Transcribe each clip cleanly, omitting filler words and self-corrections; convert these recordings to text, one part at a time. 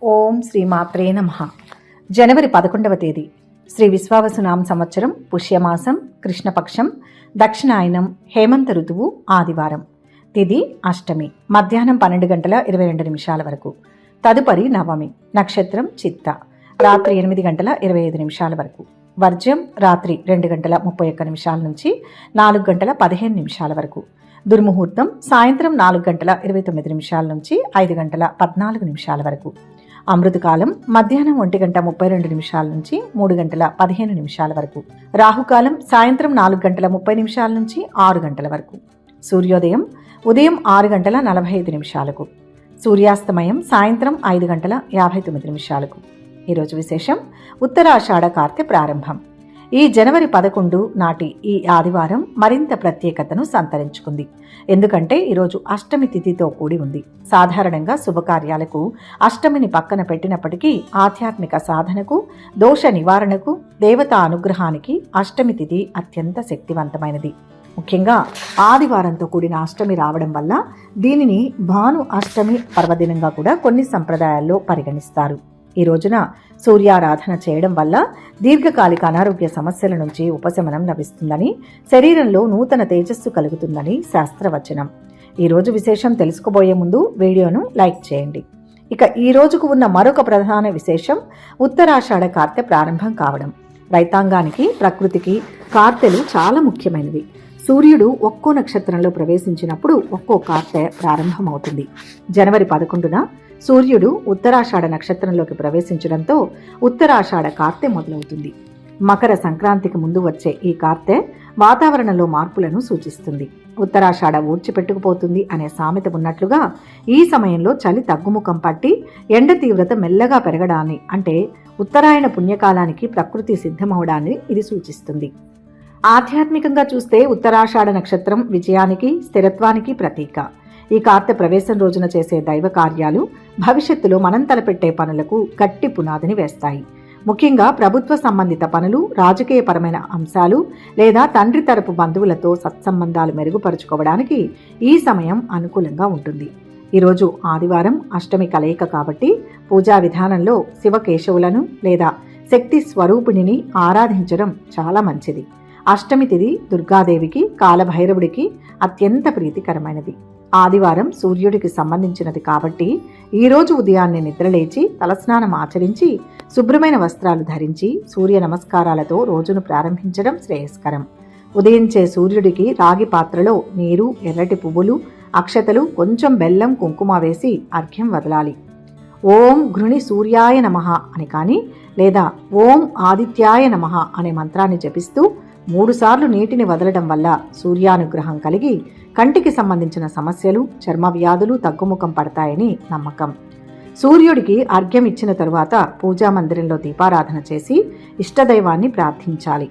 ఓం శ్రీమాత్రే నమః. జనవరి 11వ తేదీ శ్రీ విశ్వావసునామ సంవత్సరం పుష్యమాసం కృష్ణపక్షం దక్షిణాయనం హేమంత ఋతువు ఆదివారం. తిథి అష్టమి మధ్యాహ్నం 12:22 వరకు. తదుపరి నవమి. నక్షత్రం చిత్త. రాత్రి 8:25 వరకు. వర్జ్యం రాత్రి 2:31 నుంచి 4:15 వరకు. దుర్ముహూర్తం సాయంత్రం 4:29 నుంచి 5:14 వరకు. అమృతకాలం మధ్యాహ్నం 1:32 నుంచి 3:15 వరకు. రాహుకాలం సాయంత్రం 4:30 నుంచి 6 గంటల వరకు. సూర్యోదయం ఉదయం 6:45. సూర్యాస్తమయం సాయంత్రం 5:59. ఈరోజు విశేషం ఉత్తరాషాఢ కార్తె ప్రారంభం. ఈ జనవరి 11 నాటి ఈ ఆదివారం మరింత ప్రత్యేకతను సంతరించుకుంది. ఎందుకంటే ఈరోజు అష్టమి తిథితో కూడి ఉంది. సాధారణంగా శుభకార్యాలకు అష్టమిని పక్కన పెట్టినప్పటికీ ఆధ్యాత్మిక సాధనకు, దోష నివారణకు, దేవతా అనుగ్రహానికి అష్టమి తిథి అత్యంత శక్తివంతమైనది. ముఖ్యంగా ఆదివారంతో కూడిన అష్టమి రావడం వల్ల దీనిని భాను అష్టమి పర్వదినంగా కూడా కొన్ని సంప్రదాయాల్లో పరిగణిస్తారు. ఈ రోజున సూర్యారాధన చేయడం వల్ల దీర్ఘకాలిక అనారోగ్య సమస్యల నుంచి ఉపశమనం లభిస్తుందని, శరీరంలో నూతన తేజస్సు కలుగుతుందని శాస్త్రవచనం. ఈ రోజు విశేషం తెలుసుకోబోయే ముందు వీడియోను లైక్ చేయండి. ఇక ఈ రోజుకు ఉన్న మరొక ప్రధాన విశేషం ఉత్తరాషాఢ కార్తె ప్రారంభం కావడం. రైతాంగానికి, ప్రకృతికి కార్తెలు చాలా ముఖ్యమైనవి. సూర్యుడు ఒక్కో నక్షత్రంలో ప్రవేశించినప్పుడు ఒక్కో కార్తె ప్రారంభమవుతుంది. జనవరి 11న సూర్యుడు ఉత్తరాషాఢ నక్షత్రంలోకి ప్రవేశించడంతో ఉత్తరాషాఢ కార్తె మొదలవుతుంది. మకర సంక్రాంతికి ముందు వచ్చే ఈ కార్తె వాతావరణంలో మార్పులను సూచిస్తుంది. ఉత్తరాషాఢ ఊడ్చిపెట్టుకుపోతుంది అనే సామెత ఉన్నట్లుగా ఈ సమయంలో చలి తగ్గుముఖం పట్టి ఎండ తీవ్రత మెల్లగా పెరగడాన్ని, అంటే ఉత్తరాయణ పుణ్యకాలానికి ప్రకృతి సిద్ధమవడాన్ని ఇది సూచిస్తుంది. ఆధ్యాత్మికంగా చూస్తే ఉత్తరాషాఢ నక్షత్రం విజయానికి, స్థిరత్వానికి ప్రతీక. ఈ కార్తె ప్రవేశం రోజున చేసే దైవ కార్యాలు భవిష్యత్తులో మనం తలపెట్టే పనులకు గట్టి పునాదిని వేస్తాయి. ముఖ్యంగా ప్రభుత్వ సంబంధిత పనులు, రాజకీయపరమైన అంశాలు లేదా తండ్రి తరపు బంధువులతో సత్సంబంధాలు మెరుగుపరుచుకోవడానికి ఈ సమయం అనుకూలంగా ఉంటుంది. ఈరోజు ఆదివారం అష్టమి కలయిక కాబట్టి పూజా విధానంలో శివకేశవులను లేదా శక్తి స్వరూపిణిని ఆరాధించడం చాలా మంచిది. అష్టమి తిథి దుర్గాదేవికి, కాలభైరవుడికి అత్యంత ప్రీతికరమైనది. ఆదివారం సూర్యుడికి సంబంధించినది కాబట్టి ఈరోజు ఉదయాన్నే నిద్రలేచి తలస్నానం ఆచరించి శుభ్రమైన వస్త్రాలు ధరించి సూర్య నమస్కారాలతో రోజును ప్రారంభించడం శ్రేయస్కరం. ఉదయించే సూర్యుడికి రాగి పాత్రలో నీరు, ఎర్రటి పువ్వులు, అక్షతలు, కొంచెం బెల్లం, కుంకుమ వేసి అర్ఘ్యం వదలాలి. ఓం ఘృణి సూర్యాయ నమః అని కానీ లేదా ఓం ఆదిత్యాయ నమః అనే మంత్రాన్ని జపిస్తూ 3 సార్లు నీటిని వదలడం వల్ల సూర్యానుగ్రహం కలిగి కంటికి సంబంధించిన సమస్యలు, చర్మ వ్యాధులు తగ్గుముఖం పడతాయని నమ్మకం. సూర్యుడికి అర్ఘ్యం ఇచ్చిన తరువాత పూజా మందిరంలో దీపారాధన చేసి ఇష్టదైవాన్ని ప్రార్థించాలి.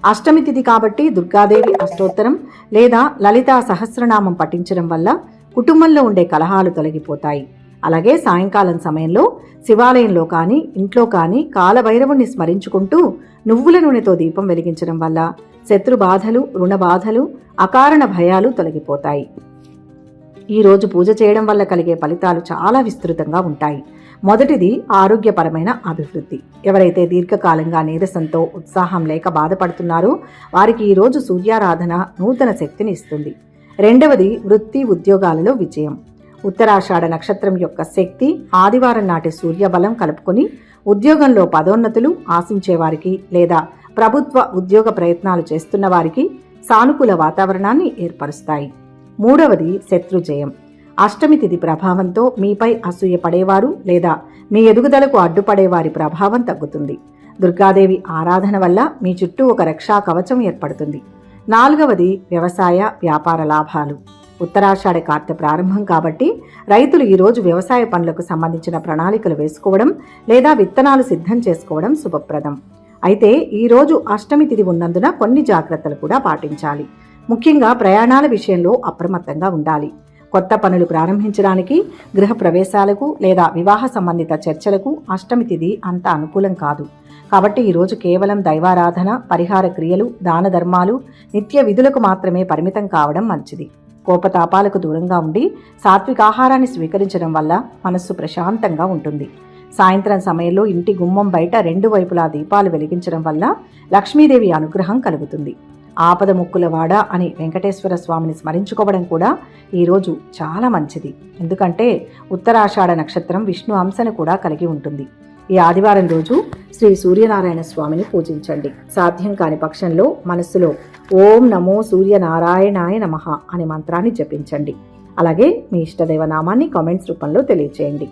అష్టమి తిథి కాబట్టి దుర్గాదేవి అష్టోత్తరం లేదా లలితా సహస్రనామం పఠించడం వల్ల కుటుంబంలో ఉండే కలహాలు తొలగిపోతాయి. అలాగే సాయంకాలం సమయంలో శివాలయంలో కానీ ఇంట్లో కానీ కాలభైరవుణ్ణి స్మరించుకుంటూ నువ్వుల నూనెతో దీపం వెలిగించడం వల్ల శత్రు బాధలు, రుణ బాధలు, అకారణ భయాలు తొలగిపోతాయి. ఈరోజు పూజ చేయడం వల్ల కలిగే ఫలితాలు చాలా విస్తృతంగా ఉంటాయి. మొదటిది ఆరోగ్యపరమైన అభివృద్ధి. ఎవరైతే దీర్ఘకాలంగా నీరసంతో, ఉత్సాహం లేక బాధపడుతున్నారో వారికి ఈరోజు సూర్యారాధన నూతన శక్తిని ఇస్తుంది. రెండవది వృత్తి, ఉద్యోగాలలో విజయం. ఉత్తరాషాఢ నక్షత్రం యొక్క శక్తి ఆదివారం నాటి సూర్యబలం కలుపుకొని ఉద్యోగంలో పదోన్నతులు ఆశించే వారికి లేదా ప్రభుత్వ ఉద్యోగ ప్రయత్నాలు చేస్తున్న వారికి సానుకూల వాతావరణాన్ని ఏర్పరుస్తాయి. మూడవది శత్రుజయం. అష్టమి తిథి ప్రభావంతో మీపై అసూయ పడేవారు లేదా మీ ఎదుగుదలకు అడ్డుపడేవారి ప్రభావం తగ్గుతుంది. దుర్గాదేవి ఆరాధన వల్ల మీ చుట్టూ ఒక రక్షా కవచం ఏర్పడుతుంది. నాలుగవది వ్యవసాయ, వ్యాపార లాభాలు. ఉత్తరాషాఢ కార్తె ప్రారంభం కాబట్టి రైతులు ఈరోజు వ్యవసాయ పనులకు సంబంధించిన ప్రణాళికలు వేసుకోవడం లేదా విత్తనాలు సిద్ధం చేసుకోవడం శుభప్రదం. అయితే ఈరోజు అష్టమి తిథి ఉన్నందున కొన్ని జాగ్రత్తలు కూడా పాటించాలి. ముఖ్యంగా ప్రయాణాల విషయంలో అప్రమత్తంగా ఉండాలి. కొత్త పనులు ప్రారంభించడానికి, గృహ ప్రవేశాలకు లేదా వివాహ సంబంధిత చర్చలకు అష్టమి తిథి అంత అనుకూలం కాదు. కాబట్టి ఈరోజు కేవలం దైవారాధన, పరిహార క్రియలు, దాన ధర్మాలు, నిత్య విధులకు మాత్రమే పరిమితం కావడం మంచిది. కోపతాపాలకు దూరంగా ఉండి సాత్విక ఆహారాన్ని స్వీకరించడం వల్ల మనస్సు ప్రశాంతంగా ఉంటుంది. సాయంత్రం సమయంలో ఇంటి గుమ్మం బయట 2 వైపులా దీపాలు వెలిగించడం వల్ల లక్ష్మీదేవి అనుగ్రహం కలుగుతుంది. ఆపద ముక్కులవాడ అని వెంకటేశ్వర స్వామిని స్మరించుకోవడం కూడా ఈరోజు చాలా మంచిది. ఎందుకంటే ఉత్తరాషాఢ నక్షత్రం విష్ణు అంశను కూడా కలిగి ఉంటుంది. ఈ ఆదివారం రోజు శ్రీ సూర్యనారాయణ స్వామిని పూజించండి. సాధ్యం కాని పక్షంలో మనస్సులో ఓం నమో సూర్యనారాయణాయ నమః అనే మంత్రాన్ని జపించండి. అలాగే మీ ఇష్టదైవ నామాన్ని కామెంట్స్ రూపంలో తెలియచేయండి.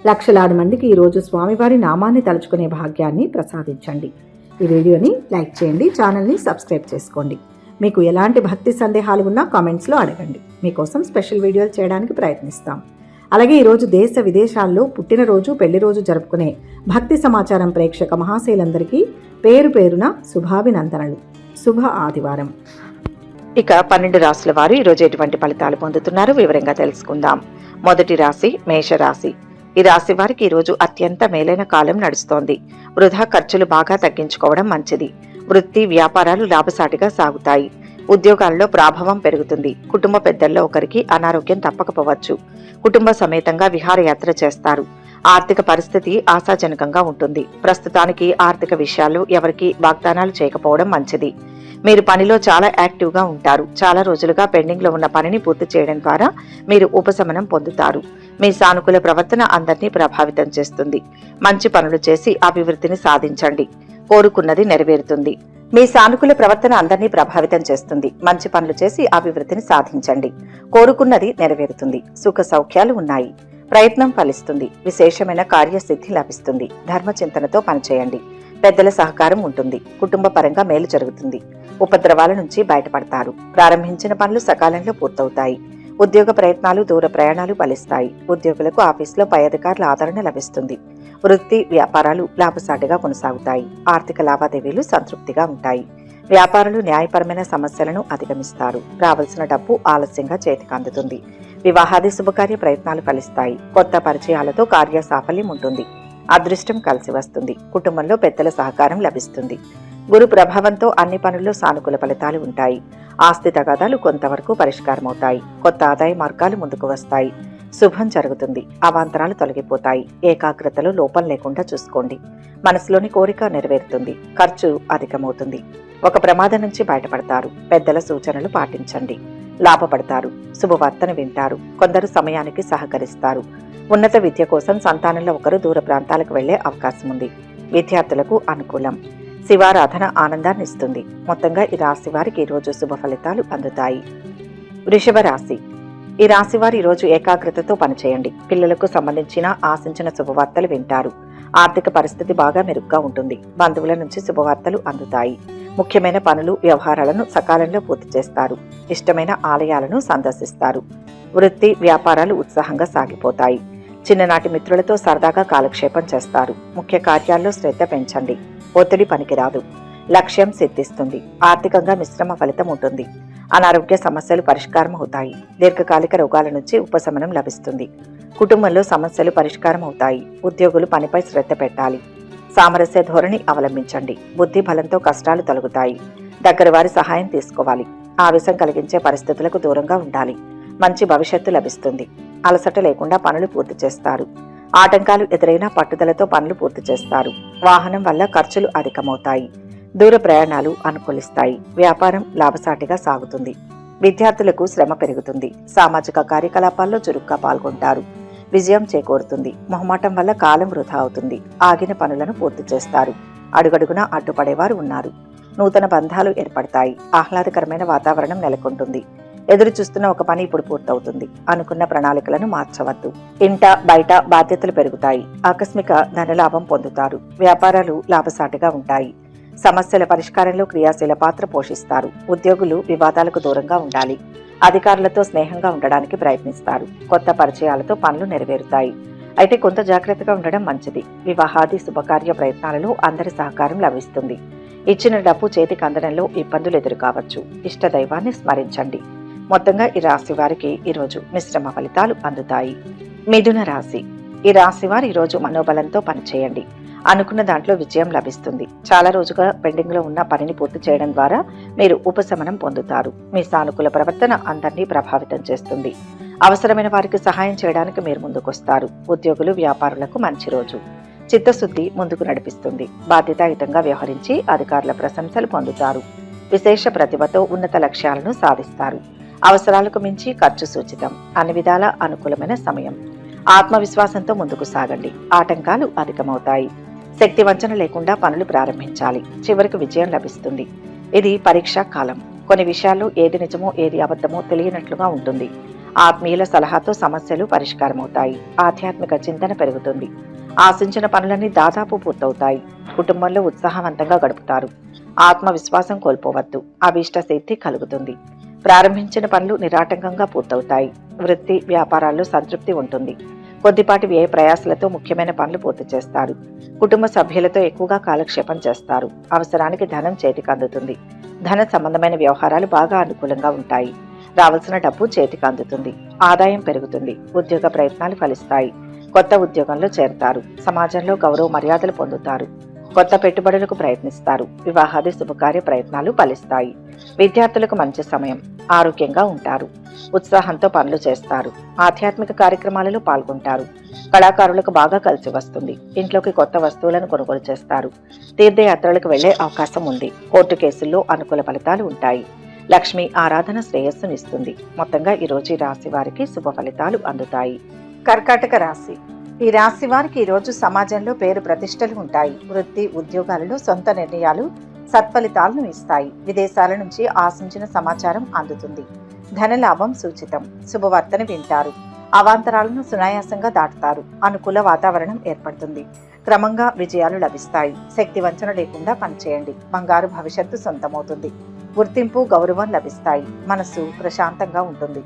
లక్షలాది మందికి ఈరోజు స్వామివారి నామాన్ని తలుచుకునే భాగ్యాన్ని ప్రసాదించండి. ఈ వీడియోని లైక్ చేయండి, ఛానల్ని సబ్స్క్రైబ్ చేసుకోండి. మీకు ఎలాంటి భక్తి సందేహాలు ఉన్నా కామెంట్స్లో అడగండి. మీకోసం స్పెషల్ వీడియోలు చేయడానికి ప్రయత్నిస్తాం. అలాగే ఈరోజు దేశ విదేశాల్లో పుట్టినరోజు పెళ్లిరోజు జరుపుకునే భక్తి సమాచారం ప్రేక్షక మహాశైలందరికీ పేరు పేరున శుభాభినందనలు. శుభ ఆదివారం. ఇక 12 రాశుల వారు ఈరోజు ఎటువంటి ఫలితాలు పొందుతున్నారో వివరంగా తెలుసుకుందాం. మొదటి రాశి మేషరాశి. ఈ రాశి వారికి ఈరోజు అత్యంత మేలైన కాలం నడుస్తోంది. వృధా ఖర్చులు బాగా తగ్గించుకోవడం మంచిది. వృత్తి వ్యాపారాలు లాభసాటిగా సాగుతాయి. ఉద్యోగాల్లో ప్రాభవం పెరుగుతుంది. కుటుంబ పెద్దల్లో ఒకరికి అనారోగ్యం తప్పకపోవచ్చు. కుటుంబ సమేతంగా విహారయాత్ర చేస్తారు. ఆర్థిక పరిస్థితి ఆశాజనకంగా ఉంటుంది. ప్రస్తుతానికి ఆర్థిక విషయాల్లో ఎవరికి వాగ్దానాలు చేయకపోవడం మంచిది. మీరు పనిలో చాలా యాక్టివ్గా ఉంటారు. చాలా రోజులుగా పెండింగ్లో ఉన్న పనిని పూర్తి చేయడం ద్వారా మీరు ఉపశమనం పొందుతారు. మీ సానుకూల ప్రవర్తన అందరినీ ప్రభావితం చేస్తుంది. మంచి పనులు చేసి అభివృద్ధిని సాధించండి. కోరుకున్నది నెరవేరుతుంది. మీ సానుకూల ప్రవర్తన అందరినీ ప్రభావితం చేస్తుంది. మంచి పనులు చేసి అభివృద్ధిని సాధించండి. కోరుకున్నది నెరవేరుతుంది. సుఖ సౌఖ్యాలు ఉన్నాయి. ప్రయత్నం ఫలిస్తుంది. విశేషమైన కార్యసిద్ధి లభిస్తుంది. ధర్మచింతనతో పనిచేయండి. పెద్దల సహకారం ఉంటుంది. కుటుంబ పరంగా మేలు జరుగుతుంది. ఉపద్రవాల నుంచి బయటపడతారు. ప్రారంభించిన పనులు సకాలంలో పూర్తవుతాయి. ఉద్యోగ ప్రయత్నాలు దూర ప్రయాణాలు ఫలిస్తాయి. ఉద్యోగులకు ఆఫీసులో పై అధికారుల ఆదరణ లభిస్తుంది. వృత్తి వ్యాపారాలు లాభసాటిగా కొనసాగుతాయి. ఆర్థిక లావాదేవీలు సంతృప్తిగా ఉంటాయి. వ్యాపారులు న్యాయపరమైన సమస్యలను అధిగమిస్తారు. రావాల్సిన డబ్బు ఆలస్యంగా చేతికి అందుతుంది. వివాహాది శుభకార్య ప్రయత్నాలు ఫలిస్తాయి. కొత్త పరిచయాలతో కార్య సాఫల్యం ఉంటుంది. అదృష్టం కలిసి వస్తుంది. కుటుంబంలో పెద్దల సహకారం లభిస్తుంది. గురు ప్రభావంతో అన్ని పనుల్లో సానుకూల ఫలితాలు ఉంటాయి. ఆస్తి తగాదాలు కొంతవరకు పరిష్కారమవుతాయి. కొత్త ఆదాయ మార్గాలు ముందుకు వస్తాయి. శుభం జరుగుతుంది. అవాంతరాలు తొలగిపోతాయి. ఏకాగ్రతలో లోపం లేకుండా చూసుకోండి. మనసులోని కోరిక నెరవేరుతుంది. ఖర్చు అధికమవుతుంది. ఒక ప్రమాదం నుంచి బయటపడతారు. పెద్దల సూచనలు పాటించండి. లాభపడతారు. శుభవార్తను వింటారు. కొందరు సమయానికి సహకరిస్తారు. ఉన్నత విద్య కోసం సంతానంలో ఒకరు దూర ప్రాంతాలకు వెళ్లే అవకాశం ఉంది. విద్యార్థులకు అనుకూలం. శివారాధన ఆనందాన్ని ఇస్తుంది. మొత్తంగా ఈ రాశి వారికి ఈరోజు శుభ ఫలితాలు అందుతాయి. వృషభ రాశి. ఈ రాశి వారు ఈరోజు ఏకాగ్రతతో పనిచేయండి. పిల్లలకు సంబంధించిన ఆశించిన శుభవార్తలు వింటారు. ఆర్థిక పరిస్థితి బాగా మెరుగ్గా ఉంటుంది. బంధువుల నుంచి శుభవార్తలు అందుతాయి. ముఖ్యమైన పనులు వ్యవహారాలను సకాలంలో పూర్తి చేస్తారు. ఇష్టమైన ఆలయాలను సందర్శిస్తారు. వృత్తి వ్యాపారాలు ఉత్సాహంగా సాగిపోతాయి. చిన్ననాటి మిత్రులతో సరదాగా కాలక్షేపం చేస్తారు. ముఖ్య కార్యాల్లో శ్రద్ధ పెంచండి. ఒత్తిడి పనికిరాదు. లక్ష్యం సిద్ధిస్తుంది. ఆర్థికంగా మిశ్రమ ఫలితం ఉంటుంది. అనారోగ్య సమస్యలు పరిష్కారం అవుతాయి. దీర్ఘకాలిక రోగాల నుంచి ఉపశమనం లభిస్తుంది. కుటుంబంలో సమస్యలు పరిష్కారం అవుతాయి. ఉద్యోగులు పనిపై శ్రద్ధ పెట్టాలి. సామరస్య ధోరణి అవలంబించండి. బుద్ధి బలంతో కష్టాలు తొలగుతాయి. దగ్గర వారి సహాయం తీసుకోవాలి. ఆవేశం కలిగించే పరిస్థితులకు దూరంగా ఉండాలి. మంచి భవిష్యత్తు లభిస్తుంది. అలసట లేకుండా పనులు పూర్తి చేస్తారు. ఆటంకాలు ఎదురైనా పట్టుదలతో పనులు పూర్తి చేస్తారు. వాహనం వల్ల ఖర్చులు అధికమవుతాయి. దూర ప్రయాణాలు అనుకూలిస్తాయి. వ్యాపారం లాభసాటిగా సాగుతుంది. విద్యార్థులకు శ్రమ పెరుగుతుంది. సామాజిక కార్యకలాపాల్లో చురుగ్గా పాల్గొంటారు. విజయం చేకూరుతుంది. మొహమాటం వల్ల కాలం వృధా అవుతుంది. ఆగిన పనులను పూర్తి చేస్తారు. అడుగడుగునా అడ్డుపడేవారు ఉన్నారు. నూతన బంధాలు ఏర్పడతాయి. ఆహ్లాదకరమైన వాతావరణం నెలకొంటుంది. ఎదురు చూస్తున్న ఒక పని ఇప్పుడు పూర్తవుతుంది. అనుకున్న ప్రణాళికలను మార్చవద్దు. ఇంట బయట బాధ్యతలు పెరుగుతాయి. ఆకస్మిక ధనలాభం పొందుతారు. వ్యాపారాలు లాభసాటిగా ఉంటాయి. సమస్యల పరిష్కారంలో క్రియాశీల పాత్ర పోషిస్తారు. ఉద్యోగులు వివాదాలకు దూరంగా ఉండాలి. అధికారులతో స్నేహంగా ఉండడానికి ప్రయత్నిస్తారు. కొత్త పరిచయాలతో పనులు నెరవేరుతాయి. అయితే కొంత జాగ్రత్తగా ఉండడం మంచిది. వివాహాది శుభకార్య ప్రయత్నాలలో అందరి సహకారం లభిస్తుంది. ఇచ్చిన డబ్బు చేతికి అందడంలో ఇబ్బందులు ఎదురుకావచ్చు. ఇష్ట దైవాన్ని స్మరించండి. మొత్తంగా ఈ రాశి వారికి ఈరోజు మిశ్రమ ఫలితాలు అందుతాయి. మిథున రాశి. ఈ రాశి వారు ఈరోజు మనోబలంతో పనిచేయండి. అనుకున్న దాంట్లో విజయం లభిస్తుంది. చాలా రోజుగా పెండింగ్ లో ఉన్న పనిని పూర్తి చేయడం ద్వారా మీరు ఉపశమనం పొందుతారు. మీ సానుకూల ప్రవర్తన అందరినీ ప్రభావితం చేస్తుంది. అవసరమైన వారికి సహాయం చేయడానికి మీరు ముందుకొస్తారు. ఉద్యోగులు, వ్యాపారులకు మంచి రోజు. చిత్తశుద్ధి ముందుకు నడిపిస్తుంది. బాధ్యతాయుతంగా వ్యవహరించి అధికారుల ప్రశంసలు పొందుతారు. విశేష ప్రతిభతో ఉన్నత లక్ష్యాలను సాధిస్తారు. అవసరాలకు మించి ఖర్చు సూచితం. అన్ని విధాల అనుకూలమైన సమయం. ఆత్మవిశ్వాసంతో ముందుకు సాగండి. ఆటంకాలు అధికమవుతాయి. శక్తి వంచన లేకుండా పనులు ప్రారంభించాలి. చివరికి విజయం లభిస్తుంది. ఇది పరీక్షా కాలం. కొన్ని విషయాల్లో ఏది నిజమో ఏది అబద్ధమో తెలియనట్లుగా ఉంటుంది. ఆత్మీయుల సలహాతో సమస్యలు పరిష్కారమవుతాయి. ఆధ్యాత్మిక చింతన పెరుగుతుంది. ఆశించిన పనులన్నీ దాదాపు పూర్తవుతాయి. కుటుంబంలో ఉత్సాహవంతంగా గడుపుతారు. ఆత్మవిశ్వాసం కోల్పోవద్దు. అభీష్ట సిద్ధి కలుగుతుంది. ప్రారంభించిన పనులు నిరాటంకంగా పూర్తవుతాయి. వృత్తి, వ్యాపారాల్లో సంతృప్తి ఉంటుంది. కొద్దిపాటి వ్యయ ప్రయాసలతో ముఖ్యమైన పనులు పూర్తి చేస్తారు. కుటుంబ సభ్యులతో ఎక్కువగా కాలక్షేపం చేస్తారు. అవసరానికి ధనం చేతికి అందుతుంది. ధన సంబంధమైన వ్యవహారాలు బాగా అనుకూలంగా ఉంటాయి. రావాల్సిన డబ్బు చేతికి అందుతుంది. ఆదాయం పెరుగుతుంది. ఉద్యోగ ప్రయత్నాలు ఫలిస్తాయి. కొత్త ఉద్యోగంలో చేరతారు. సమాజంలో గౌరవ మర్యాదలు పొందుతారు. కొత్త పెట్టుబడులకు ప్రయత్నిస్తారు. వివాహాది శుభకార్య ప్రయత్నాలు ఫలిస్తాయి. విద్యార్థులకు మంచి సమయం. ఆరోగ్యంగా ఉంటారు. ఉత్సాహంతో పనులు చేస్తారు. ఆధ్యాత్మిక కార్యక్రమాలలో పాల్గొంటారు. కళాకారులకు బాగా కలిసి వస్తుంది. ఇంట్లోకి కొత్త వస్తువులను కొనుగోలు చేస్తారు. తీర్థయాత్రలకు వెళ్లే అవకాశం ఉంది. కోర్టు కేసుల్లో అనుకూల ఫలితాలు ఉంటాయి. లక్ష్మి ఆరాధన శ్రేయస్సునిస్తుంది. మొత్తంగా ఈ రోజు ఈ రాశి వారికి శుభ ఫలితాలు అందుతాయి. కర్కాటక రాశి. ఈ రాశి వారికి ఈరోజు సమాజంలో పేరు ప్రతిష్టలు ఉంటాయి. వృత్తి, ఉద్యోగాలలో సొంత నిర్ణయాలు సత్ఫలితాలను ఇస్తాయి. విదేశాల నుంచి ఆశించిన సమాచారం అందుతుంది. ధనలాభం సూచితం. శుభవార్తను వింటారు. అవాంతరాలను సునాయాసంగా దాటుతారు. అనుకూల వాతావరణం ఏర్పడుతుంది. క్రమంగా విజయాలు లభిస్తాయి. శక్తి వంచన లేకుండా పనిచేయండి. బంగారు భవిష్యత్తు సొంతమవుతుంది. గుర్తింపు, గౌరవం లభిస్తాయి. మనస్సు ప్రశాంతంగా ఉంటుంది.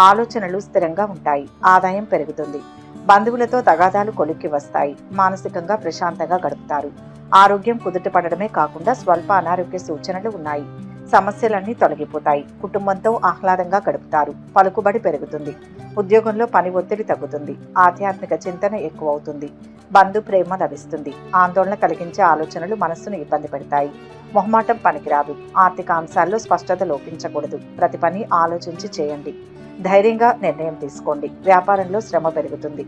ఆలోచనలు స్థిరంగా ఉంటాయి. ఆదాయం పెరుగుతుంది. బంధువులతో తగాదాలు కొలిక్కి వస్తాయి. మానసికంగా ప్రశాంతంగా గడుపుతారు. ఆరోగ్యం కుదుట పడడమే కాకుండా స్వల్ప అనారోగ్య సూచనలు ఉన్నాయి. సమస్యలన్నీ తొలగిపోతాయి. కుటుంబంతో ఆహ్లాదంగా గడుపుతారు. పలుకుబడి పెరుగుతుంది. ఉద్యోగంలో పని ఒత్తిడి తగ్గుతుంది. ఆధ్యాత్మిక చింతన ఎక్కువ అవుతుంది. బంధు ప్రేమ లభిస్తుంది. ఆందోళన కలిగించే ఆలోచనలు మనస్సును ఇబ్బంది పెడతాయి. మొహమాటం పనికిరాదు. ఆర్థిక అంశాల్లో స్పష్టత లోపించకూడదు. ప్రతి పని ఆలోచించి చేయండి. ధైర్యంగా నిర్ణయం తీసుకోండి. వ్యాపారంలో శ్రమ పెరుగుతుంది.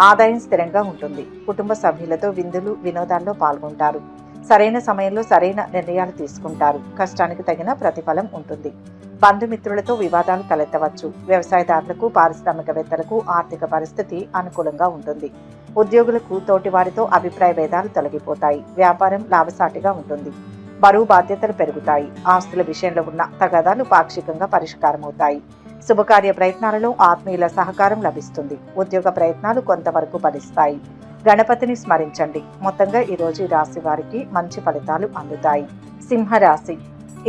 ఆదాయం స్థిరంగా ఉంటుంది. కుటుంబ సభ్యులతో విందులు, వినోదాల్లో పాల్గొంటారు. సరైన సమయంలో సరైన నిర్ణయాలు తీసుకుంటారు. కష్టానికి తగిన ప్రతిఫలం ఉంటుంది. బంధుమిత్రులతో వివాదాలు తలెత్తవచ్చు. వ్యవసాయదారులకు, పారిశ్రామికవేత్తలకు ఆర్థిక పరిస్థితి అనుకూలంగా ఉంటుంది. ఉద్యోగులకు తోటివారితో అభిప్రాయ భేదాలు తొలగిపోతాయి. వ్యాపారం లాభసాటిగా ఉంటుంది. బరువు బాధ్యతలు పెరుగుతాయి. ఆస్తుల విషయంలో ఉన్న తగాదాలు పాక్షికంగా పరిష్కారమవుతాయి. శుభకార్య ప్రయత్నాలలో ఆత్మీయుల సహకారం లభిస్తుంది. ఉద్యోగ ప్రయత్నాలు కొంతవరకు ఫలిస్తాయి. గణపతిని స్మరించండి. మొత్తంగా ఈరోజు ఈ రాశి వారికి మంచి ఫలితాలు అందుతాయి. సింహరాశి.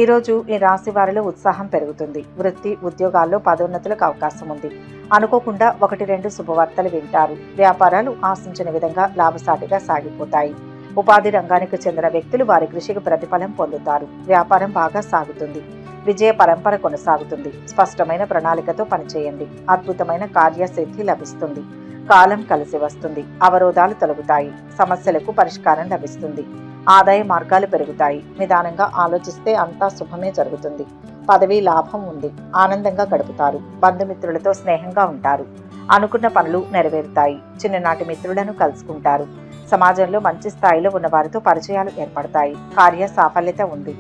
ఈరోజు ఈ రాశి వారిలో ఉత్సాహం పెరుగుతుంది. వృత్తి, ఉద్యోగాల్లో పదోన్నతులకు అవకాశం ఉంది. అనుకోకుండా 1-2 శుభవార్తలు వింటారు. వ్యాపారాలు ఆశించిన విధంగా లాభసాటిగా సాగిపోతాయి. ఉపాధి రంగానికి చెందిన వ్యక్తులు వారి కృషికి ప్రతిఫలం పొందుతారు. వ్యాపారం బాగా సాగుతుంది. విజయ పరంపర కొనసాగుతుంది. స్పష్టమైన ప్రణాళికతో పనిచేయండి. అద్భుతమైన కార్యసిద్ధి లభిస్తుంది. కాలం కలిసి వస్తుంది. అవరోధాలు తొలగుతాయి. సమస్యలకు పరిష్కారం లభిస్తుంది. ఆదాయ మార్గాలు పెరుగుతాయి. నిదానంగా ఆలోచిస్తే అంతా శుభమే జరుగుతుంది. పదవి లాభం ఉంది. ఆనందంగా గడుపుతారు. బంధుమిత్రులతో స్నేహంగా ఉంటారు. అనుకున్న పనులు నెరవేరుతాయి. చిన్ననాటి మిత్రులను కలుసుకుంటారు. సమాజంలో మంచి స్థాయిలో ఉన్న వారితో పరిచయాలు ఏర్పడతాయి. కార్య సాఫల్యత ఉంది.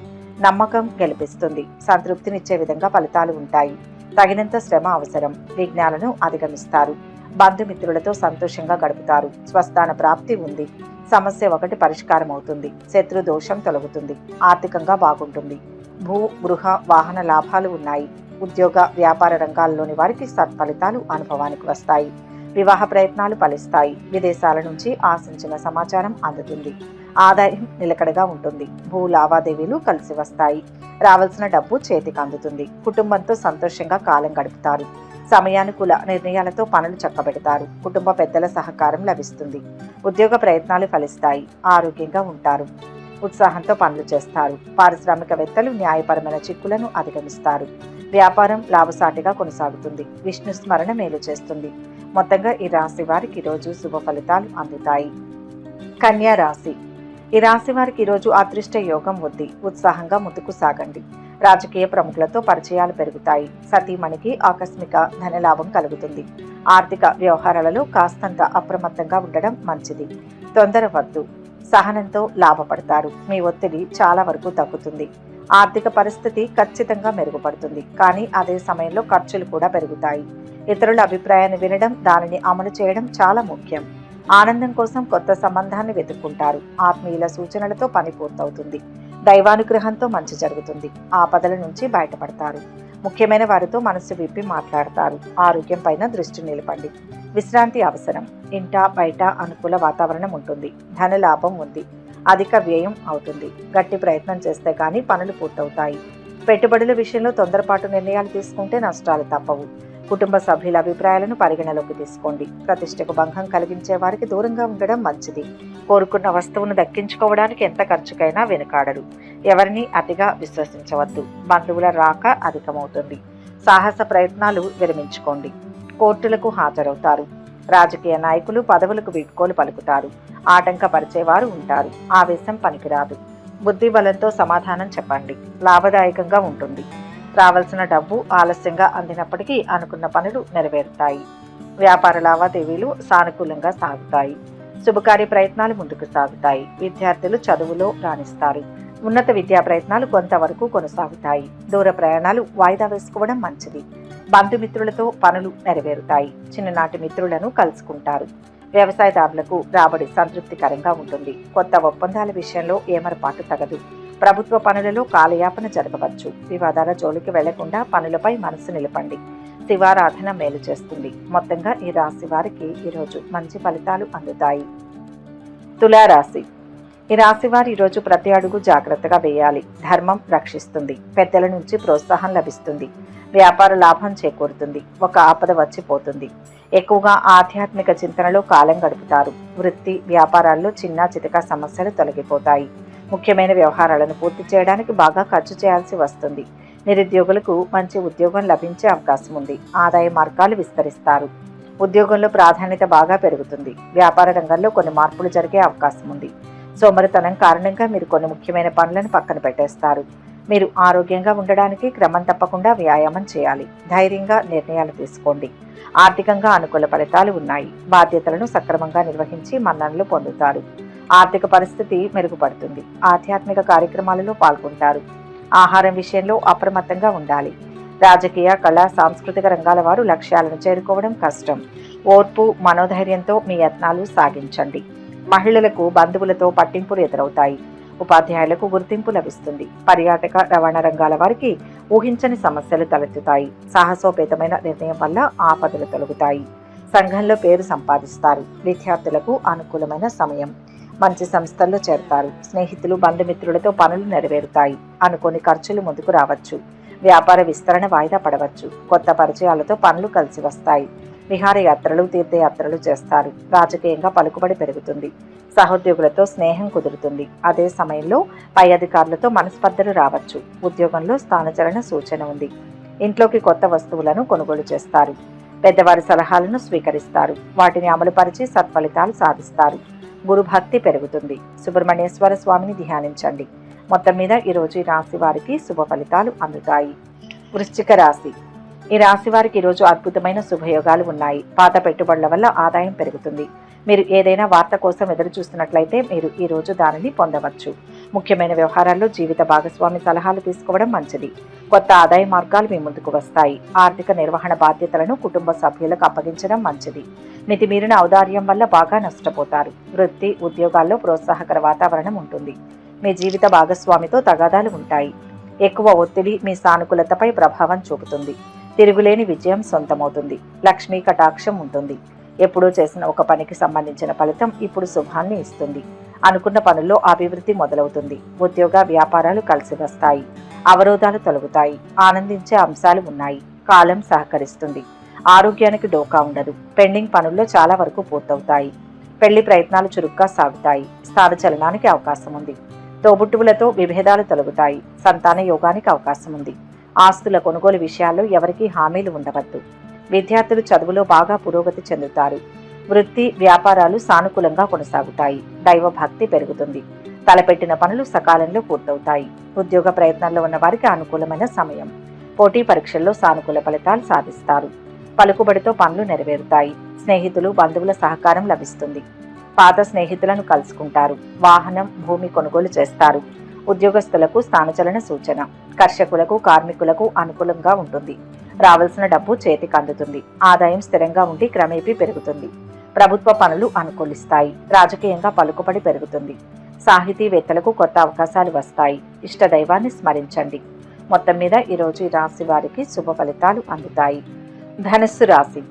నమ్మకం గెలిపిస్తుంది. సంతృప్తినిచ్చే విధంగా ఫలితాలు ఉంటాయి. తగినంత శ్రమ అవసరం. విఘ్నాలను అధిగమిస్తారు. బంధుమిత్రులతో సంతోషంగా గడుపుతారు. స్వస్థాన ప్రాప్తి ఉంది. సమస్య ఒకటి పరిష్కారం అవుతుంది. శత్రు దోషం తొలగుతుంది. ఆర్థికంగా బాగుంటుంది. భూ, గృహ, వాహన లాభాలు ఉన్నాయి. ఉద్యోగ, వ్యాపార రంగాల్లోని వారికి సత్ఫలితాలు అనుభవానికి వస్తాయి. వివాహ ప్రయత్నాలు ఫలిస్తాయి. విదేశాల నుంచి ఆశించిన సమాచారం అందుతుంది. ఆదాయం నిలకడగా ఉంటుంది. భూ లావాదేవీలు కలిసి వస్తాయి. రావాల్సిన డబ్బు చేతికి అందుతుంది. కుటుంబంతో సంతోషంగా కాలం గడుపుతారు. సమయానుకూల నిర్ణయాలతో పనులు చక్కబెడతారు. కుటుంబ పెద్దల సహకారం లభిస్తుంది. ఉద్యోగ ప్రయత్నాలు ఫలిస్తాయి. ఆరోగ్యంగా ఉంటారు. ఉత్సాహంతో పనులు చేస్తారు. పారిశ్రామికవేత్తలు న్యాయపరమైన చిక్కులను అధిగమిస్తారు. వ్యాపారం లాభసాటిగా కొనసాగుతుంది. విష్ణు స్మరణ మేలు చేస్తుంది. మొత్తంగా ఈ రాశి వారికి ఈరోజు శుభ ఫలితాలు అందుతాయి. కన్యా రాశి. ఈ రాశి వారికి ఈరోజు అదృష్ట యోగం ఉంది. ఉత్సాహంగా ముందుకు సాగండి. రాజకీయ ప్రముఖులతో పరిచయాలు పెరుగుతాయి. సతీమణికి ఆకస్మిక ధనలాభం కలుగుతుంది. ఆర్థిక వ్యవహారాలలో కాస్తంత అప్రమత్తంగా ఉండడం మంచిది. తొందర వద్దు. సహనంతో లాభపడతారు. మీ ఒత్తిడి చాలా వరకు తగ్గుతుంది. ఆర్థిక పరిస్థితి ఖచ్చితంగా మెరుగుపడుతుంది. కానీ అదే సమయంలో ఖర్చులు కూడా పెరుగుతాయి. ఇతరుల అభిప్రాయాన్ని వినడం, దానిని అమలు చేయడం చాలా ముఖ్యం. ఆనందం కోసం కొత్త సంబంధాన్ని వెతుక్కుంటారు. ఆత్మీయుల సూచనలతో పని పూర్తవుతుంది. దైవానుగ్రహంతో మంచి జరుగుతుంది. ఆపదల నుంచి బయటపడతారు. ముఖ్యమైన వారితో మనసు విప్పి మాట్లాడతారు. ఆరోగ్యం పైన దృష్టి నిలపండి. విశ్రాంతి అవసరం. ఇంట బయట అనుకూల వాతావరణం ఉంటుంది. ధన లాభం ఉంది. అధిక వ్యయం అవుతుంది. గట్టి ప్రయత్నం చేస్తే కానీ పనులు పూర్తవుతాయి. పెట్టుబడుల విషయంలో తొందరపాటు నిర్ణయాలు తీసుకుంటే నష్టాలు తప్పవు. కుటుంబ సభ్యుల అభిప్రాయాలను పరిగణలోకి తీసుకోండి. ప్రతిష్టకు భంగం కలిగించే వారికి దూరంగా ఉండడం మంచిది. కోరుకున్న వస్తువును దక్కించుకోవడానికి ఎంత ఖర్చుకైనా వెనుకాడరు. ఎవరిని అతిగా విశ్వసించవద్దు. బంధువుల రాక అధికమవుతుంది. సాహస ప్రయత్నాలు విరమించుకోండి. కోర్టులకు హాజరవుతారు. రాజకీయ నాయకులు పదవులకు వీడ్కోలు పలుకుతారు. ఆటంకపరిచేవారు ఉంటారు. ఆవేశం పనికిరాదు. బుద్ధి బలంతో సమాధానం చెప్పండి. లాభదాయకంగా ఉంటుంది. రావాల్సిన డబ్బు ఆలస్యంగా అందినప్పటికీ అనుకున్న పనులు నెరవేరుతాయి. వ్యాపార లావాదేవీలు సానుకూలంగా సాగుతాయి. శుభకార్య ప్రయత్నాలు ముందుకు సాగుతాయి. విద్యార్థులు చదువులో రాణిస్తారు. ఉన్నత విద్యా ప్రయత్నాలు కొంతవరకు కొనసాగుతాయి. దూర ప్రయాణాలు వాయిదా వేసుకోవడం మంచిది. బంధుమిత్రులతో పనులు నెరవేరుతాయి. చిన్ననాటి మిత్రులను కలుసుకుంటారు. వ్యవసాయదారులకు రాబడి సంతృప్తికరంగా ఉంటుంది. కొత్త ఒప్పందాల విషయంలో ఏమరపాటు తగదు. ప్రభుత్వ పనులలో కాలయాపన జరగవచ్చు. వివాదాల జోలికి వెళ్లకుండా పనులపై మనసు నిలపండి. శివారాధన మేలు చేస్తుంది. మొత్తంగా ఈ రాశి వారికి ఈరోజు మంచి ఫలితాలు అందుతాయి. తులారాశి. ఈ రాశి వారు ఈరోజు ప్రతి అడుగు జాగ్రత్తగా వేయాలి. ధర్మం రక్షిస్తుంది. పెద్దల నుంచి ప్రోత్సాహం లభిస్తుంది. వ్యాపార లాభం చేకూరుతుంది. ఒక ఆపద వచ్చిపోతుంది. ఎక్కువగా ఆధ్యాత్మిక చింతనలో కాలం గడుపుతారు. వృత్తి వ్యాపారాల్లో చిన్న చితక సమస్యలు తొలగిపోతాయి. ముఖ్యమైన వ్యవహారాలను పూర్తి చేయడానికి బాగా ఖర్చు చేయాల్సి వస్తుంది. నిరుద్యోగులకు మంచి ఉద్యోగం లభించే అవకాశం ఉంది. ఆదాయ మార్గాలు విస్తరిస్తారు. ఉద్యోగంలో ప్రాధాన్యత బాగా పెరుగుతుంది. వ్యాపార రంగంలో కొన్ని మార్పులు జరిగే అవకాశం ఉంది. సోమరితనం కారణంగా మీరు కొన్ని ముఖ్యమైన పనులను పక్కన పెట్టేస్తారు. మీరు ఆరోగ్యంగా ఉండడానికి క్రమం తప్పకుండా వ్యాయామం చేయాలి. ధైర్యంగా నిర్ణయాలు తీసుకోండి. ఆర్థికంగా అనుకూల ఫలితాలు ఉన్నాయి. బాధ్యతలను సక్రమంగా నిర్వహించి మన్ననలు పొందుతారు. ఆర్థిక పరిస్థితి మెరుగుపడుతుంది. ఆధ్యాత్మిక కార్యక్రమాలలో పాల్గొంటారు. ఆహారం విషయంలో అప్రమత్తంగా ఉండాలి. రాజకీయ కళా సాంస్కృతిక రంగాల వారు లక్ష్యాలను చేరుకోవడం కష్టం. ఓర్పు మనోధైర్యంతో మీ యత్నాలు సాగించండి. మహిళలకు బంధువులతో పట్టింపులు ఎదురవుతాయి. ఉపాధ్యాయులకు గుర్తింపు లభిస్తుంది. పర్యాటక రవాణా రంగాల వారికి ఊహించని సమస్యలు తలెత్తుతాయి. సాహసోపేతమైన నిర్ణయం వల్ల ఆపదలు తొలగుతాయి. సంఘంలో పేరు సంపాదిస్తారు. విద్యార్థులకు అనుకూలమైన సమయం. మంచి సంస్థల్లో చేరతారు. స్నేహితులు బంధుమిత్రులతో పనులు నెరవేరుతాయి. అనుకోని ఖర్చులు ముందుకు రావచ్చు. వ్యాపార విస్తరణ వాయిదా పడవచ్చు. కొత్త పరిచయాలతో పనులు కలిసి వస్తాయి. విహారయాత్రలు తీర్థయాత్రలు చేస్తారు. రాజకీయంగా పలుకుబడి పెరుగుతుంది. సహోద్యోగులతో స్నేహం కుదురుతుంది. అదే సమయంలో పై అధికారులతో మనస్పర్ధలు రావచ్చు. ఉద్యోగంలో స్థానచలన సూచన ఉంది. ఇంట్లోకి కొత్త వస్తువులను కొనుగోలు చేస్తారు. పెద్దవారి సలహాలను స్వీకరిస్తారు. వాటిని అమలుపరిచి సత్ఫలితాలు సాధిస్తారు. గురుభక్తి పెరుగుతుంది. సుబ్రహ్మణ్యేశ్వర స్వామిని ధ్యానించండి. మొత్తం మీద ఈరోజు ఈ రాశి వారికి శుభ ఫలితాలు అందుతాయి. వృశ్చిక రాశి. ఈ రాశి వారికి ఈరోజు అద్భుతమైన శుభయోగాలు ఉన్నాయి. పాత పెట్టుబడుల వల్ల ఆదాయం పెరుగుతుంది. మీరు ఏదైనా వార్త కోసం ఎదురు చూస్తున్నట్లయితే మీరు ఈ రోజు దానిని పొందవచ్చు. ముఖ్యమైన వ్యవహారాల్లో జీవిత భాగస్వామి సలహాలు తీసుకోవడం మంచిది. కొత్త ఆదాయ మార్గాలు మీ ముందుకు వస్తాయి. ఆర్థిక నిర్వహణ బాధ్యతలను కుటుంబ సభ్యులకు అప్పగించడం మంచిది. మితిమీరిన ఔదార్యం వల్ల బాగా నష్టపోతారు. వృత్తి ఉద్యోగాల్లో ప్రోత్సాహకర వాతావరణం ఉంటుంది. మీ జీవిత భాగస్వామితో తగాదాలు ఉంటాయి. ఎక్కువ ఒత్తిడి మీ సానుకూలతపై ప్రభావం చూపుతుంది. తిరుగులేని విజయం సొంతమవుతుంది. లక్ష్మీ కటాక్షం ఉంటుంది. ఎప్పుడూ చేసిన ఒక పనికి సంబంధించిన ఫలితం ఇప్పుడు శుభాన్ని ఇస్తుంది. అనుకున్న పనుల్లో అభివృద్ధి మొదలవుతుంది. ఉద్యోగ వ్యాపారాలు కలిసి వస్తాయి. అవరోధాలు తొలగుతాయి. ఆనందించే అంశాలు ఉన్నాయి. కాలం సహకరిస్తుంది. ఆరోగ్యానికి డోకా ఉండదు. పెండింగ్ పనుల్లో చాలా వరకు పూర్తవుతాయి. పెళ్లి ప్రయత్నాలు చురుగ్గా సాగుతాయి. స్థానచలనానికి అవకాశం ఉంది. తోబుట్టువులతో విభేదాలు తొలగుతాయి. సంతాన యోగానికి అవకాశం ఉంది. ఆస్తుల కొనుగోలు విషయాల్లో ఎవరికీ హామీలు ఉండవద్దు. విద్యార్థులు చదువులో బాగా పురోగతి చెందుతారు. వృత్తి వ్యాపారాలు సానుకూలంగా కొనసాగుతాయి. దైవ భక్తి పెరుగుతుంది. తలపెట్టిన పనులు సకాలంలో పూర్తవుతాయి. ఉద్యోగ ప్రయత్నాల్లో ఉన్న వారికి అనుకూలమైన సమయం. పోటీ పరీక్షల్లో సానుకూల ఫలితాలు సాధిస్తారు. పలుకుబడితో పనులు నెరవేరుతాయి. స్నేహితులు, బంధువుల సహకారం లభిస్తుంది. పాత స్నేహితులను కలుసుకుంటారు. వాహనం, భూమి కొనుగోలు చేస్తారు. ఉద్యోగస్తులకు స్థానచలన సూచన. కర్షకులకు, కార్మికులకు అనుకూలంగా ఉంటుంది. రావాల్సిన డబ్బు చేతికి అందుతుంది. ఆదాయం స్థిరంగా ఉండి క్రమేపీ పెరుగుతుంది. ప్రభుత్వ పనులు అనుకూలిస్తాయి. రాజకీయంగా పలుకుబడి పెరుగుతుంది. సాహితీవేత్తలకు కొత్త అవకాశాలు వస్తాయి. ఇష్ట దైవాన్ని స్మరించండి. మొత్తం మీద ఈరోజు ఈ రాశి వారికి శుభ ఫలితాలు అందుతాయి. ధనుస్సు రాశి.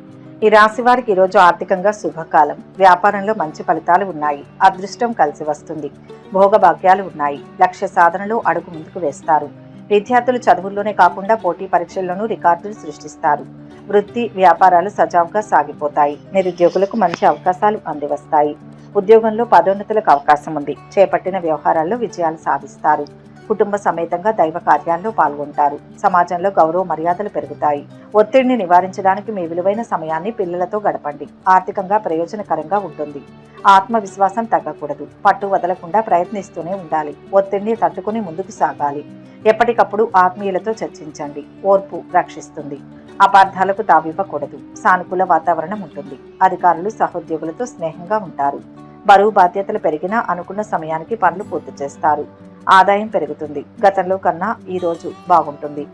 ఈ రాశి వారికి ఈరోజు ఆర్థికంగా శుభకాలం. వ్యాపారంలో మంచి ఫలితాలు ఉన్నాయి. అదృష్టం కలిసి వస్తుంది. భోగభాగ్యాలు ఉన్నాయి. లక్ష్య సాధనలో అడుగు ముందుకు వేస్తారు. విద్యార్థులు చదువుల్లోనే కాకుండా పోటీ పరీక్షల్లోనూ రికార్డులు సృష్టిస్తారు. వృత్తి, వ్యాపారాలు సజావుగా సాగిపోతాయి. నిరుద్యోగులకు మంచి అవకాశాలు అందివస్తాయి. ఉద్యోగంలో పదోన్నతులకు అవకాశం ఉంది. చేపట్టిన వ్యవహారాల్లో విజయాలు సాధిస్తారు. కుటుంబ సమేతంగా దైవ కార్యాల్లో పాల్గొంటారు. సమాజంలో గౌరవ మర్యాదలు పెరుగుతాయి. ఒత్తిడిని నివారించడానికి మీ విలువైన సమయాన్ని పిల్లలతో గడపండి. ఆర్థికంగా ప్రయోజనకరంగా ఉంటుంది. ఆత్మవిశ్వాసం తగ్గకూడదు. పట్టు వదలకుండా ప్రయత్నిస్తూనే ఉండాలి. ఒత్తిడిని తట్టుకుని ముందుకు సాగాలి. ఎప్పటికప్పుడు ఆత్మీయులతో చర్చించండి. ఓర్పు రక్షిస్తుంది. అపార్థాలకు తావివ్వకూడదు. సానుకూల వాతావరణం ఉంటుంది. అధికారులు, సహోద్యోగులతో స్నేహంగా ఉంటారు. బరువు బాధ్యతలు పెరిగినా అనుకున్న సమయానికి పనులు పూర్తి చేస్తారు. ఆదాయం పెరుగుతుంది. గతంలో కన్నా ఈ రోజు బాగుంటుంది.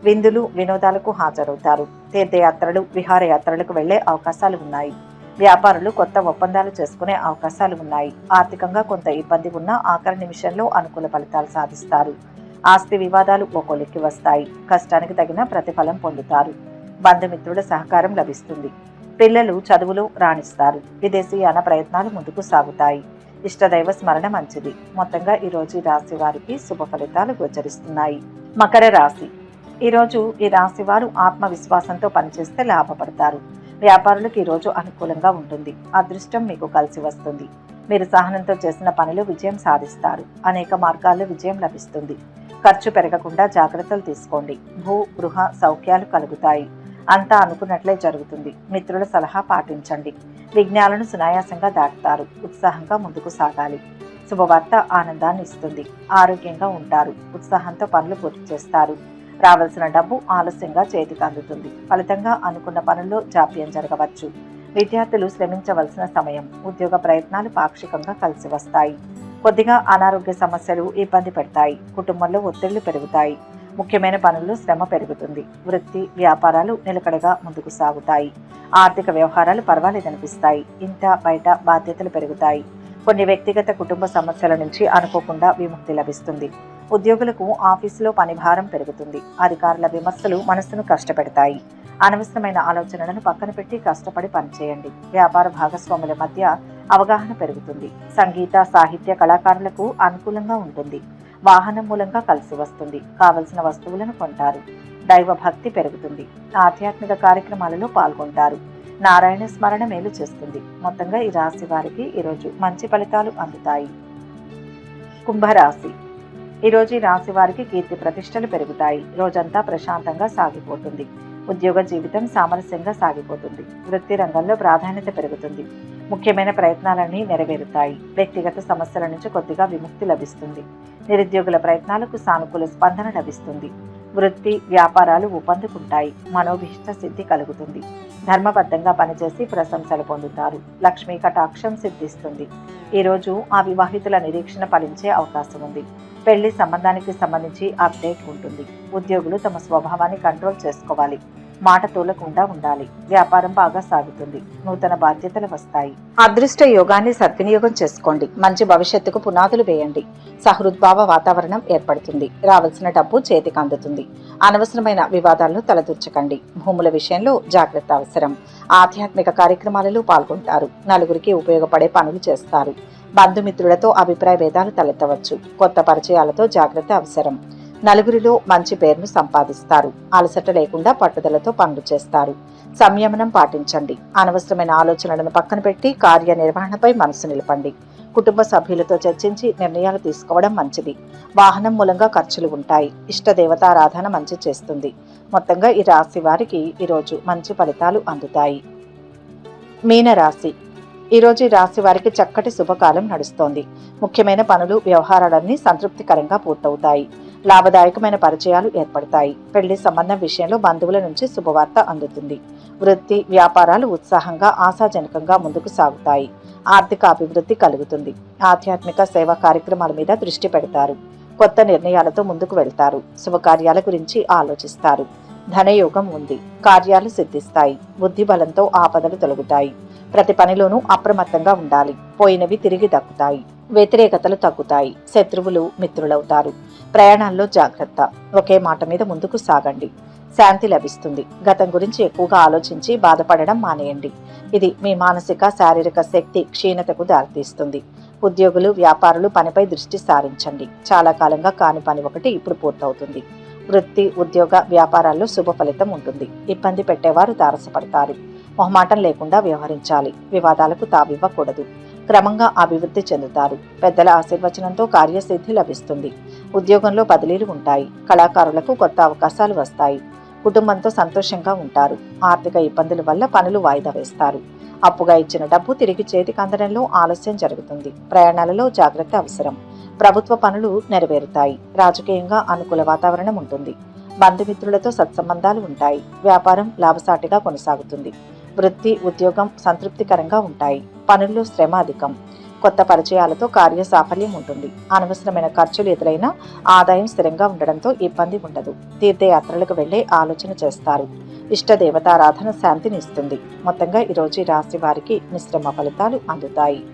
విందులు, వినోదాలకు హాజరవుతారు. తీర్థయాత్రలు, విహారయాత్రలకు వెళ్లే అవకాశాలు ఉన్నాయి. వ్యాపారులు కొత్త ఒప్పందాలు చేసుకునే అవకాశాలు ఉన్నాయి. ఆర్థికంగా కొంత ఇబ్బంది ఉన్నా ఆఖరి నిమిషంలో అనుకూల ఫలితాలు సాధిస్తారు. ఆస్తి వివాదాలు ఓ కొలిక్కి వస్తాయి. కష్టానికి తగిన ప్రతిఫలం పొందుతారు. బంధుమిత్రుల సహకారం లభిస్తుంది. పిల్లలు చదువులో రాణిస్తారు. విదేశీయాన ప్రయత్నాలు ముందుకు సాగుతాయి. ఇష్టదైవ స్మరణ మంచిది. మొత్తంగా ఈరోజు ఈ రాశి వారికి శుభ ఫలితాలు గోచరిస్తున్నాయి. మకర రాశి. ఈరోజు ఈ రాశి వారు ఆత్మవిశ్వాసంతో పనిచేస్తే లాభపడతారు. వ్యాపారులకు ఈరోజు అనుకూలంగా ఉంటుంది. అదృష్టం మీకు కలిసి వస్తుంది. మీరు సహనంతో చేసిన పనిలో విజయం సాధిస్తారు. అనేక మార్గాల్లో విజయం లభిస్తుంది. ఖర్చు పెరగకుండా జాగ్రత్తలు తీసుకోండి. భూ, గృహ సౌఖ్యాలు కలుగుతాయి. అంతా అనుకున్నట్లే జరుగుతుంది. మిత్రుల సలహా పాటించండి. విఘ్నాలను సునాయాసంగా దాటుతారు. ఉత్సాహంగా ముందుకు సాగాలి. శుభవార్త ఆనందాన్ని ఇస్తుంది. ఆరోగ్యంగా ఉంటారు. ఉత్సాహంతో పనులు పూర్తి చేస్తారు. రావాల్సిన డబ్బు ఆలస్యంగా చేతికి అందుతుంది. ఫలితంగా అనుకున్న పనుల్లో జాప్యం జరగవచ్చు. విద్యార్థులు శ్రమించవలసిన సమయం. ఉద్యోగ ప్రయత్నాలు పాక్షికంగా కలిసి వస్తాయి. కొద్దిగా అనారోగ్య సమస్యలు ఇబ్బంది పెడతాయి. కుటుంబంలో ఒత్తిళ్లు పెరుగుతాయి. ముఖ్యమైన పనుల్లో శ్రమ పెరుగుతుంది. వృత్తి, వ్యాపారాలు నిలకడగా ముందుకు సాగుతాయి. ఆర్థిక వ్యవహారాలు పర్వాలేదనిపిస్తాయి. ఇంట బయట బాధ్యతలు పెరుగుతాయి. కొన్ని వ్యక్తిగత కుటుంబ సమస్యల నుంచి అనుకోకుండా విముక్తి లభిస్తుంది. ఉద్యోగులకు ఆఫీసులో పనిభారం పెరుగుతుంది. అధికారుల విమర్శలు మనస్సును కష్టపెడతాయి. అనవసరమైన ఆలోచనలను పక్కన పెట్టి కష్టపడి పనిచేయండి. వ్యాపార భాగస్వాముల మధ్య అవగాహన పెరుగుతుంది. సంగీత, సాహిత్య కళాకారులకు అనుకూలంగా ఉంటుంది. వాహనం మూలంగా కలిసి వస్తుంది. కావలసిన వస్తువులను కొంటారు. దైవ భక్తి పెరుగుతుంది. ఆధ్యాత్మిక కార్యక్రమాలలో పాల్గొంటారు. నారాయణ స్మరణ మేలు చేస్తుంది. మొత్తంగా ఈ రాశి వారికి ఈరోజు మంచి ఫలితాలు అందుతాయి. కుంభరాశి. ఈరోజు ఈ రాశి వారికి కీర్తి ప్రతిష్టలు పెరుగుతాయి. రోజంతా ప్రశాంతంగా సాగిపోతుంది. ఉద్యోగ జీవితం సామరస్యంగా సాగిపోతుంది. వృత్తి రంగంలో ప్రాధాన్యత పెరుగుతుంది. ముఖ్యమైన ప్రయత్నాలన్నీ నెరవేరుతాయి. వ్యక్తిగత సమస్యల నుంచి కొద్దిగా విముక్తి లభిస్తుంది. నిరుద్యోగుల ప్రయత్నాలకు సానుకూల స్పందన లభిస్తుంది. వృత్తి, వ్యాపారాలు ఊపందుకుంటాయి. మనోభీష్ట సిద్ధి కలుగుతుంది. ధర్మబద్ధంగా పనిచేసి ప్రశంసలు పొందుతారు. లక్ష్మీ కటాక్షం సిద్ధిస్తుంది. ఈరోజు ఆ వివాహితుల నిరీక్షణ ఫలించే అవకాశం ఉంది. పెళ్లి సంబంధానికి సంబంధించి అప్డేట్ ఉంటుంది. ఉద్యోగులు తమ స్వభావాన్ని కంట్రోల్ చేసుకోవాలి. మాట తోలకుండా ఉండాలి. వ్యాపారం బాగా సాగుతుంది. నూతన బాధ్యతలు వస్తాయి. అదృష్ట యోగాన్ని సద్వినియోగం చేసుకోండి. మంచి భవిష్యత్తుకు పునాదులు వేయండి. సహృద్భావ వాతావరణం ఏర్పడుతుంది. రావాల్సిన డబ్బు చేతికి అందుతుంది. అనవసరమైన వివాదాలను తలదూర్చకండి. భూముల విషయంలో జాగ్రత్త అవసరం. ఆధ్యాత్మిక కార్యక్రమాలలో పాల్గొంటారు. నలుగురికి ఉపయోగపడే పనులు చేస్తారు. బంధుమిత్రులతో అభిప్రాయ భేదాలు తలెత్తవచ్చు. కొత్త పరిచయాలతో జాగ్రత్త అవసరం. నలుగురిలో మంచి పేరును సంపాదిస్తారు. అలసట లేకుండా పట్టుదలతో పనులు చేస్తారు. సంయమనం పాటించండి. అనవసరమైన ఆలోచనలను పక్కన పెట్టి కార్యనిర్వహణపై మనసు నిలపండి. కుటుంబ సభ్యులతో చర్చించి నిర్ణయాలు తీసుకోవడం మంచిది. వాహనం మూలంగా ఖర్చులు ఉంటాయి. ఇష్ట దేవతారాధన మంచి చేస్తుంది. మొత్తంగా ఈ రాశి వారికి ఈరోజు మంచి ఫలితాలు అందుతాయి. మీనరాశి. ఈరోజు ఈ రాశి వారికి చక్కటి శుభకాలం నడుస్తోంది. ముఖ్యమైన పనులు, వ్యవహారాలన్నీ సంతృప్తికరంగా పూర్తవుతాయి. లాభదాయకమైన పరిచయాలు ఏర్పడతాయి. పెళ్లి సంబంధం విషయంలో బంధువుల నుంచి శుభవార్త అందుతుంది. వృత్తి, వ్యాపారాలు ఉత్సాహంగా, ఆశాజనకంగా ముందుకు సాగుతాయి. ఆర్థిక అభివృద్ధి కలుగుతుంది. ఆధ్యాత్మిక సేవా కార్యక్రమాల మీద దృష్టి పెడతారు. కొత్త నిర్ణయాలతో ముందుకు వెళ్తారు. శుభకార్యాల గురించి ఆలోచిస్తారు. ధనయోగం ఉంది. కార్యాలు సిద్ధిస్తాయి. బుద్ధి బలంతో ఆపదలు తొలగుతాయి. ప్రతి పనిలోనూ అప్రమత్తంగా ఉండాలి. పోయినవి తిరిగి దక్కుతాయి. వ్యతిరేకతలు తగ్గుతాయి. శత్రువులు మిత్రులవుతారు. ప్రయాణాల్లో జాగ్రత్త. ఒకే మాట మీద ముందుకు సాగండి. శాంతి లభిస్తుంది. గతం గురించి ఎక్కువగా ఆలోచించి బాధపడడం మానేయండి. ఇది మీ మానసిక, శారీరక శక్తి క్షీణతకు దారితీస్తుంది. ఉద్యోగులు, వ్యాపారులు పనిపై దృష్టి సారించండి. చాలా కాలంగా కాని పని ఒకటి ఇప్పుడు పూర్తవుతుంది. వృత్తి, ఉద్యోగ, వ్యాపారాల్లో శుభ ఫలితం ఉంటుంది. ఇబ్బంది పెట్టేవారు తారసపడతారు. మొహమాటం లేకుండా వ్యవహరించాలి. వివాదాలకు తావివ్వకూడదు. క్రమంగా అభివృద్ధి చెందుతారు. పెద్దల ఆశీర్వచనంతో కార్యసిద్ధి లభిస్తుంది. ఉద్యోగంలో బదిలీలు ఉంటాయి. కళాకారులకు కొత్త అవకాశాలు వస్తాయి. కుటుంబంతో సంతోషంగా ఉంటారు. ఆర్థిక ఇబ్బందుల వల్ల పనులు వాయిదా వేస్తారు. అప్పుగా ఇచ్చిన డబ్బు తిరిగి చేతికి అందడంలో ఆలస్యం జరుగుతుంది. ప్రయాణాలలో జాగ్రత్త అవసరం. ప్రభుత్వ పనులు నెరవేరుతాయి. రాజకీయంగా అనుకూల వాతావరణం ఉంటుంది. బంధుమిత్రులతో సత్సంబంధాలు ఉంటాయి. వ్యాపారం లాభసాటిగా కొనసాగుతుంది. వృత్తి, ఉద్యోగం సంతృప్తికరంగా ఉంటాయి. పనుల్లో శ్రమ అధికం. కొత్త పరిచయాలతో కార్య సాఫల్యం ఉంటుంది. అనవసరమైన ఖర్చులు ఎదురైనా ఆదాయం స్థిరంగా ఉండడంతో ఇబ్బంది ఉండదు. తీర్థయాత్రలకు వెళ్లే ఆలోచన చేస్తారు. ఇష్ట దేవతారాధన శాంతిని ఇస్తుంది. మొత్తంగా ఈరోజు ఈ రాశి వారికి మిశ్రమ ఫలితాలు అందుతాయి.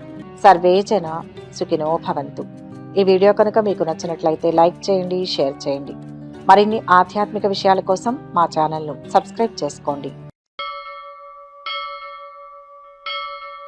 సర్వే జన సుఖినో భవంతు. ఈ వీడియో కనుక మీకు నచ్చినట్లయితే లైక్ చేయండి, షేర్ చేయండి. మరిన్ని ఆధ్యాత్మిక విషయాల కోసం మా ఛానల్ను సబ్స్క్రైబ్ చేసుకోండి.